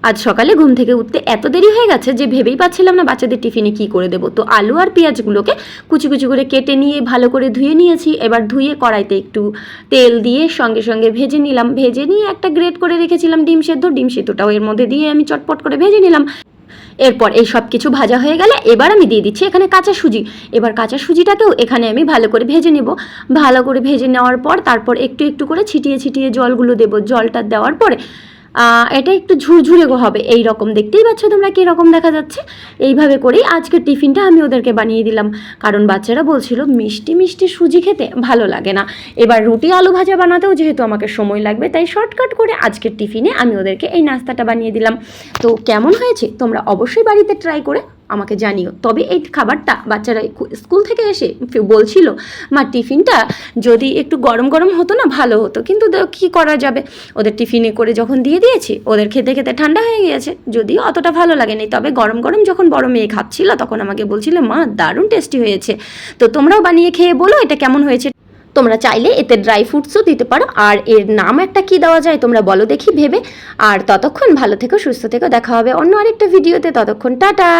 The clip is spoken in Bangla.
আজ সকালে ঘুম থেকে উঠতে এত দেরি হয়ে গেছে যে ভেবেই পাচ্ছিলাম না বাচ্চাদের টিফিনে কি করে দেবো। তো আলু আর পেঁয়াজগুলোকে কুচি কুচি করে কেটে নিয়ে ভালো করে ধুয়ে নিয়েছি। এবার ধুয়ে কড়াইতে একটু তেল দিয়ে সঙ্গে সঙ্গে ভেজে নিলাম। ভেজে নিয়ে একটা গ্রেট করে রেখেছিলাম ডিম সেদ্ধটাও এর মধ্যে দিয়ে আমি চটপট করে ভেজে নিলাম। এরপর এই সব কিছু ভাজা হয়ে গেলে এবার আমি দিয়ে দিচ্ছি এখানে কাঁচা সুজি। এবার কাঁচা সুজিটাকেও এখানে আমি ভালো করে ভেজে নেব। ভালো করে ভেজে নেওয়ার পর তারপর একটু একটু করে ছিটিয়ে ছিটিয়ে জলগুলো দেবো। জলটা দেওয়ার পরে এটা একটু ঝুরঝুরে হবে, এই রকম দেখতেই পাচ্ছ তোমরা কীরকম দেখা যাচ্ছে। এইভাবে করেই আজকের টিফিনটা আমি ওদেরকে বানিয়ে দিলাম, কারণ বাচ্চারা বলছিল মিষ্টি মিষ্টি সুজি খেতে ভালো লাগে না। এবার রুটি আলু ভাজা বানাতেও যেহেতু আমাকে সময় লাগবে, তাই শর্টকাট করে আজকের টিফিনে আমি ওদেরকে এই নাস্তাটা বানিয়ে দিলাম। তো কেমন হয়েছে তোমরা অবশ্যই বাড়িতে ট্রাই করে আমাকে জানিও। তবে এই খাবারটা বাচ্চারা স্কুল থেকে এসে বলছিল মা টিফিনটা যদি একটু গরম গরম হতো না ভালো হতো, কিন্তু কী করা যাবে, ওদের টিফিনে করে যখন দিয়ে দিয়েছি ওদের খেতে খেতে ঠান্ডা হয়ে গিয়েছে, যদিও অতটা ভালো লাগেনি। তবে গরম গরম যখন বড় মেয়ে খাচ্ছিল তখন আমাকে বলছিল মা দারুণ টেস্টি হয়েছে। তো তোমরাও বানিয়ে খেয়ে বলো এটা কেমন হয়েছে। তোমরা চাইলে এতে ড্রাই ফ্রুটসও দিতে পারো, আর এর নাম একটা কি দেওয়া যায় তোমরা বলো দেখি ভেবে। আর ততক্ষণ ভালো থেকো, সুস্থ থেকো, দেখা হবে অন্য আরেকটা ভিডিওতে। ততক্ষণ টাটা।